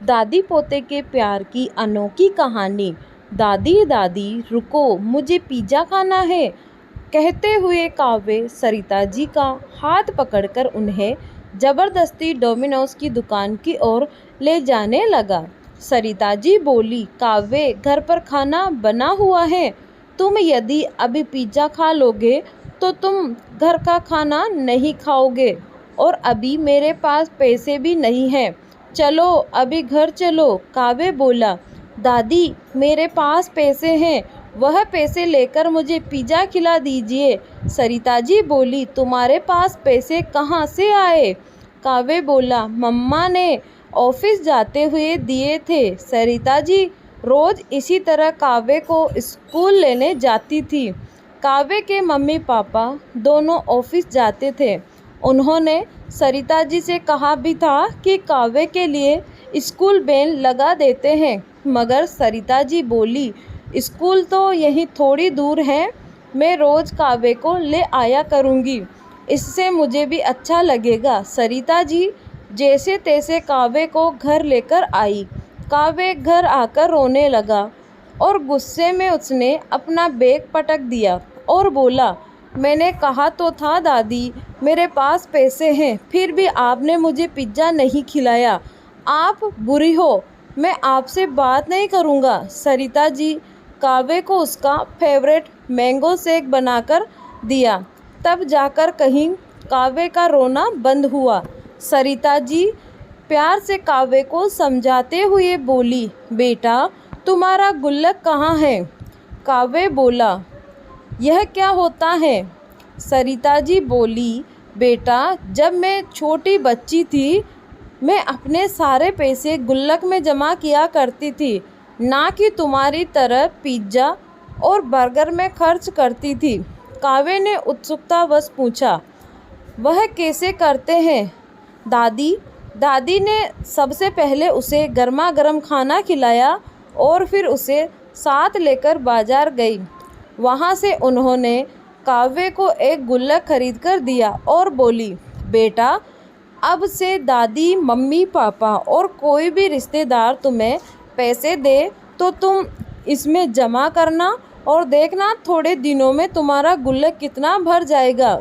दादी पोते के प्यार की अनोखी कहानी। दादी दादी रुको, मुझे पिज़्ज़ा खाना है, कहते हुए काव्य सरिता जी का हाथ पकड़कर उन्हें जबरदस्ती डोमिनोज की दुकान की ओर ले जाने लगा। सरिता जी बोली, काव्य घर पर खाना बना हुआ है, तुम यदि अभी पिज़्ज़ा खा लोगे तो तुम घर का खाना नहीं खाओगे, और अभी मेरे पास पैसे भी नहीं हैं। चलो अभी घर चलो। काव्य बोला, दादी मेरे पास पैसे हैं, वह पैसे लेकर मुझे पिज़्ज़ा खिला दीजिए। सरिता जी बोली, तुम्हारे पास पैसे कहाँ से आए? काव्य बोला, मम्मा ने ऑफिस जाते हुए दिए थे। सरिता जी रोज़ इसी तरह काव्य को स्कूल लेने जाती थी। काव्य के मम्मी पापा दोनों ऑफिस जाते थे। उन्होंने सरिता जी से कहा भी था कि काव्य के लिए स्कूल बैन लगा देते हैं, मगर सरिता जी बोली, स्कूल तो यहीं थोड़ी दूर है, मैं रोज़ काव्य को ले आया करूँगी, इससे मुझे भी अच्छा लगेगा। सरिता जी जैसे तैसे काव्य को घर लेकर आई। काव्य घर आकर रोने लगा और गुस्से में उसने अपना बैग पटक दिया और बोला, मैंने कहा तो था दादी मेरे पास पैसे हैं, फिर भी आपने मुझे पिज़्ज़ा नहीं खिलाया। आप बुरी हो, मैं आपसे बात नहीं करूँगा। सरिता जी काव्य को उसका फेवरेट मैंगो शेक बनाकर दिया, तब जाकर कहीं काव्य का रोना बंद हुआ। सरिता जी प्यार से काव्य को समझाते हुए बोली, बेटा तुम्हारा गुल्लक कहाँ है? काव्य बोला, यह क्या होता है? सरिता जी बोली, बेटा जब मैं छोटी बच्ची थी, मैं अपने सारे पैसे गुल्लक में जमा किया करती थी, ना कि तुम्हारी तरह पिज़्ज़ा और बर्गर में खर्च करती थी। काव्य ने उत्सुकतावश पूछा, वह कैसे करते हैं? दादी ने सबसे पहले उसे गर्मा गर्म खाना खिलाया और फिर उसे साथ लेकर बाजार गई। वहाँ से उन्होंने काव्य को एक गुल्लक खरीद कर दिया और बोली, बेटा अब से दादी मम्मी पापा और कोई भी रिश्तेदार तुम्हें पैसे दे तो तुम इसमें जमा करना और देखना थोड़े दिनों में तुम्हारा गुल्लक कितना भर जाएगा।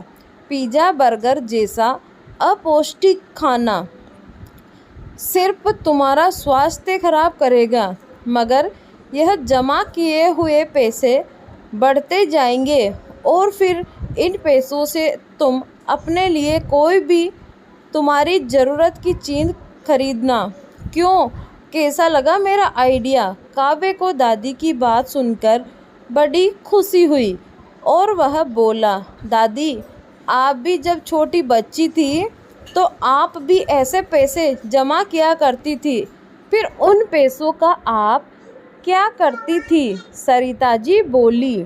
पिज़्ज़ा बर्गर जैसा अपौष्टिक खाना सिर्फ तुम्हारा स्वास्थ्य खराब करेगा, मगर यह जमा किए हुए पैसे बढ़ते जाएंगे और फिर इन पैसों से तुम अपने लिए कोई भी तुम्हारी ज़रूरत की चीज़ खरीदना। क्यों, कैसा लगा मेरा आइडिया? काव्य को दादी की बात सुनकर बड़ी खुशी हुई और वह बोला, दादी आप भी जब छोटी बच्ची थी तो आप भी ऐसे पैसे जमा किया करती थी, फिर उन पैसों का आप क्या करती थी? सरिता जी बोली,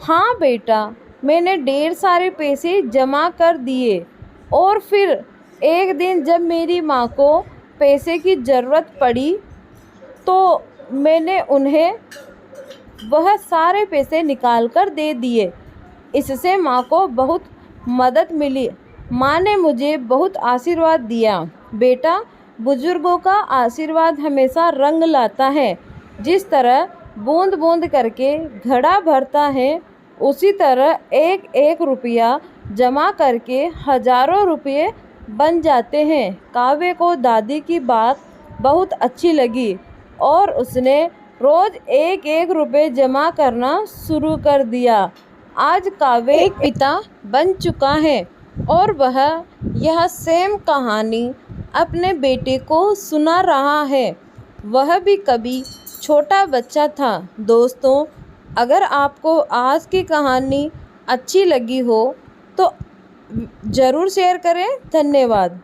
हाँ बेटा, मैंने ढेर सारे पैसे जमा कर दिए और फिर एक दिन जब मेरी माँ को पैसे की ज़रूरत पड़ी तो मैंने उन्हें वह सारे पैसे निकाल कर दे दिए। इससे माँ को बहुत मदद मिली। माँ ने मुझे बहुत आशीर्वाद दिया। बेटा, बुजुर्गों का आशीर्वाद हमेशा रंग लाता है। जिस तरह बूंद बूंद करके घड़ा भरता है, उसी तरह एक एक रुपया जमा करके हजारों रुपये बन जाते हैं। काव्य को दादी की बात बहुत अच्छी लगी और उसने रोज़ एक एक रुपये जमा करना शुरू कर दिया। आज काव्य एक पिता बन चुका है और वह यह सेम कहानी अपने बेटे को सुना रहा है। वह भी कभी छोटा बच्चा था। दोस्तों, अगर आपको आज की कहानी अच्छी लगी हो तो ज़रूर शेयर करें। धन्यवाद।